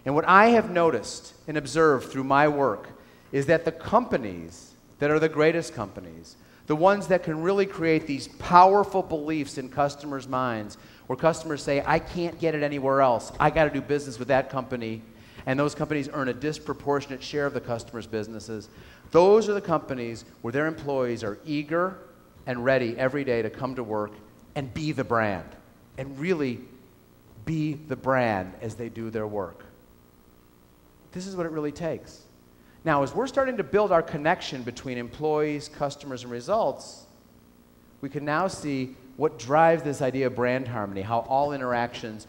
And what I have noticed and observed through my work is that the companies that are the greatest companies, the ones that can really create these powerful beliefs in customers' minds, where customers say, I can't get it anywhere else, I got to do business with that company, and those companies earn a disproportionate share of the customers' businesses, those are the companies where their employees are eager and ready every day to come to work and be the brand, and really be the brand as they do their work. This is what it really takes. Now, as we're starting to build our connection between employees, customers, and results, we can now see what drives this idea of brand harmony, how all interactions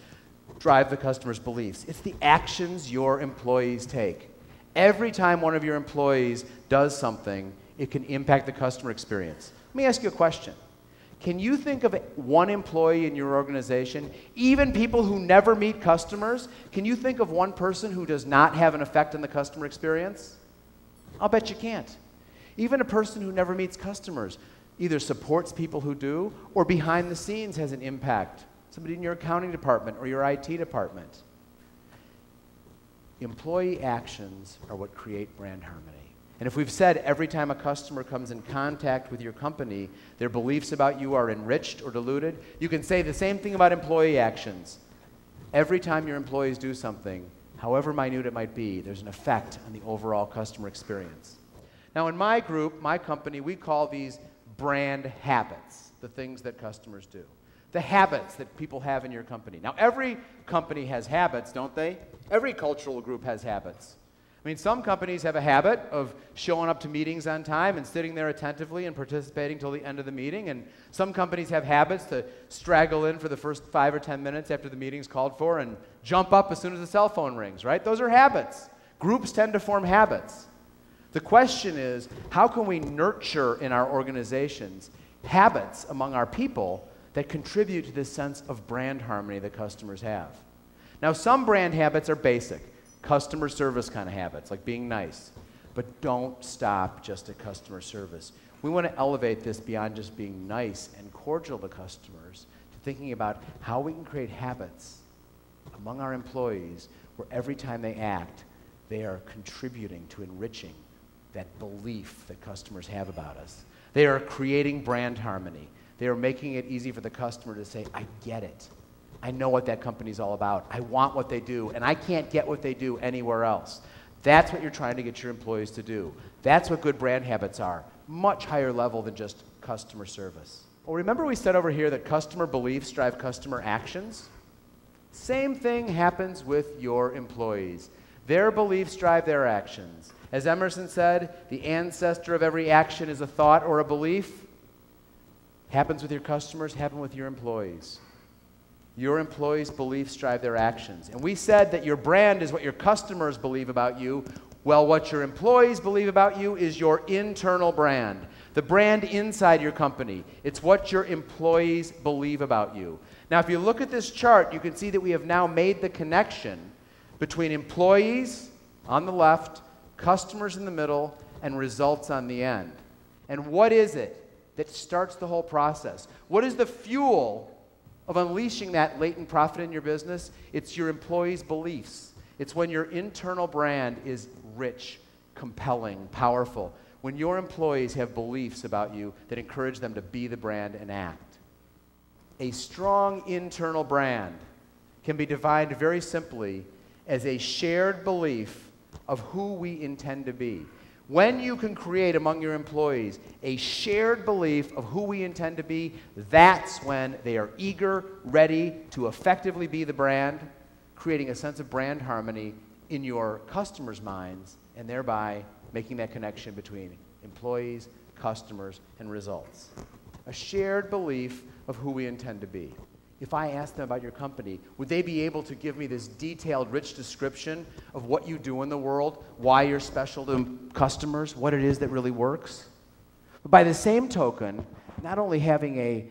drive the customer's beliefs. It's the actions your employees take. Every time one of your employees does something, it can impact the customer experience. Let me ask you a question. Can you think of one employee in your organization, even people who never meet customers, can you think of one person who does not have an effect on the customer experience? I'll bet you can't. Even a person who never meets customers either supports people who do, or behind the scenes has an impact. Somebody in your accounting department or your IT department. Employee actions are what create brand harmony. And if we've said every time a customer comes in contact with your company, their beliefs about you are enriched or diluted, you can say the same thing about employee actions. Every time your employees do something, however minute it might be, there's an effect on the overall customer experience. Now in my group, my company, we call these brand habits, the things that customers do. The habits that people have in your company. Now every company has habits, don't they? Every cultural group has habits. I mean, some companies have a habit of showing up to meetings on time and sitting there attentively and participating till the end of the meeting, and some companies have habits to straggle in for the first 5 or 10 minutes after the meeting's called for and jump up as soon as the cell phone rings, right? Those are habits. Groups tend to form habits. The question is, how can we nurture in our organizations habits among our people that contribute to this sense of brand harmony that customers have? Now, some brand habits are basic. Customer service kind of habits, like being nice. But don't stop just at customer service. We want to elevate this beyond just being nice and cordial to customers, to thinking about how we can create habits among our employees where every time they act, they are contributing to enriching that belief that customers have about us. They are creating brand harmony. They are making it easy for the customer to say, I get it. I know what that company's all about. I want what they do, and I can't get what they do anywhere else. That's what you're trying to get your employees to do. That's what good brand habits are. Much higher level than just customer service. Well, remember we said over here that customer beliefs drive customer actions? Same thing happens with your employees. Their beliefs drive their actions. As Emerson said, the ancestor of every action is a thought or a belief. Happens with your customers, happens with your employees. Your employees' beliefs drive their actions. And we said that your brand is what your customers believe about you. Well, what your employees believe about you is your internal brand. The brand inside your company. It's what your employees believe about you. Now, if you look at this chart, you can see that we have now made the connection between employees on the left, customers in the middle, and results on the end. And what is it that starts the whole process? What is the fuel of unleashing that latent profit in your business? It's your employees' beliefs. It's when your internal brand is rich, compelling, powerful. When your employees have beliefs about you that encourage them to be the brand and act. A strong internal brand can be defined very simply as a shared belief of who we intend to be. When you can create among your employees a shared belief of who we intend to be, that's when they are eager, ready to effectively be the brand, creating a sense of brand harmony in your customers' minds, and thereby making that connection between employees, customers, and results. A shared belief of who we intend to be. If I asked them about your company, would they be able to give me this detailed, rich description of what you do in the world, why you're special to customers, what it is that really works? But by the same token, not only having a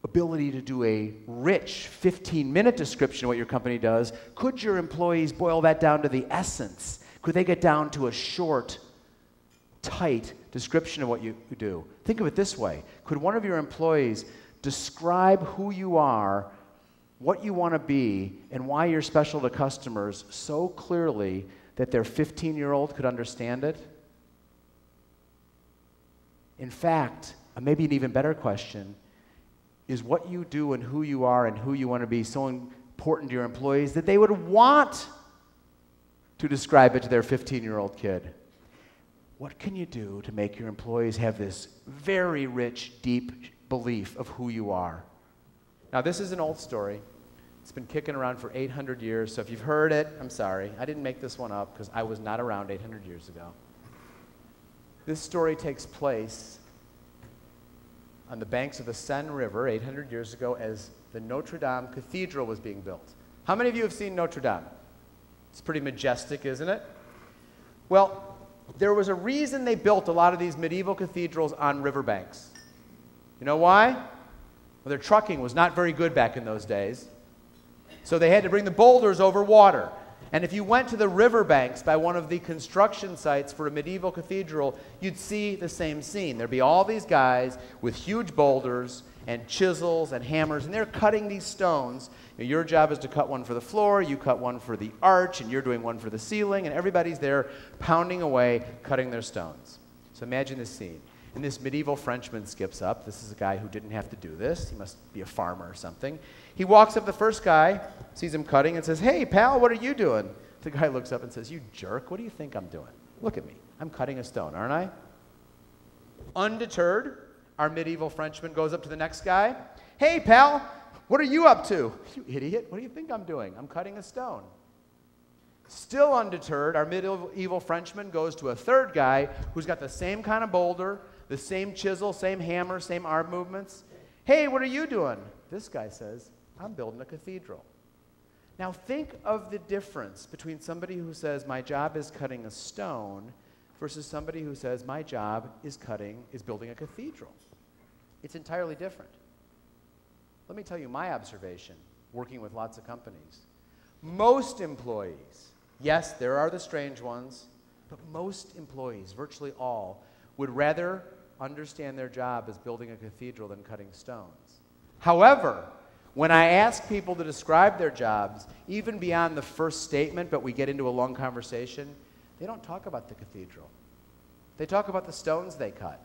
ability to do a rich 15-minute description of what your company does, could your employees boil that down to the essence? Could they get down to a short, tight description of what you do? Think of it this way. Could one of your employees describe who you are what you want to be and why you're special to customers so clearly that their 15-year-old could understand it? In fact, maybe an even better question, is what you do and who you are and who you want to be so important to your employees that they would want to describe it to their 15-year-old kid? What can you do to make your employees have this very rich, deep belief of who you are? Now, this is an old story. It's been kicking around for 800 years, so if you've heard it, I'm sorry. I didn't make this one up because I was not around 800 years ago. This story takes place on the banks of the Seine River 800 years ago as the Notre Dame Cathedral was being built. How many of you have seen Notre Dame? It's pretty majestic, isn't it? Well, there was a reason they built a lot of these medieval cathedrals on riverbanks. You know why? Well, their trucking was not very good back in those days. So they had to bring the boulders over water. And if you went to the riverbanks by one of the construction sites for a medieval cathedral, you'd see the same scene. There'd be all these guys with huge boulders and chisels and hammers, and they're cutting these stones. Your job is to cut one for the floor, you cut one for the arch, and you're doing one for the ceiling, and everybody's there pounding away, cutting their stones. So imagine this scene. And this medieval Frenchman skips up. This is a guy who didn't have to do this. He must be a farmer or something. He walks up to the first guy, sees him cutting, and says, "Hey, pal, what are you doing?" The guy looks up and says, "You jerk, what do you think I'm doing? Look at me. I'm cutting a stone, aren't I?" Undeterred, our medieval Frenchman goes up to the next guy. "Hey, pal, what are you up to?" "You idiot, what do you think I'm doing? I'm cutting a stone." Still undeterred, our medieval Frenchman goes to a third guy who's got the same kind of boulder, the same chisel, same hammer, same arm movements. "Hey, what are you doing?" This guy says, "I'm building a cathedral." Now think of the difference between somebody who says, "My job is cutting a stone," versus somebody who says, "My job is building a cathedral." It's entirely different. Let me tell you my observation, working with lots of companies. Most employees, yes, there are the strange ones, but most employees, virtually all, would rather understand their job as building a cathedral than cutting stones. However, when I ask people to describe their jobs, even beyond the first statement, but we get into a long conversation, they don't talk about the cathedral. They talk about the stones they cut.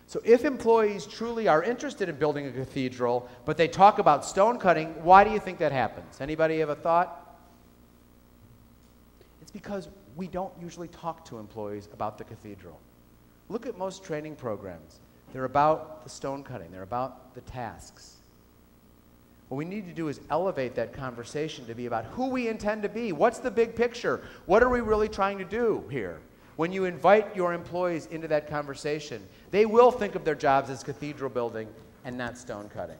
So if employees truly are interested in building a cathedral, but they talk about stone cutting, why do you think that happens? Anybody have a thought? It's because we don't usually talk to employees about the cathedral. Look at most training programs. They're about the stone cutting. They're about the tasks. What we need to do is elevate that conversation to be about who we intend to be. What's the big picture? What are we really trying to do here? When you invite your employees into that conversation, they will think of their jobs as cathedral building and not stone cutting.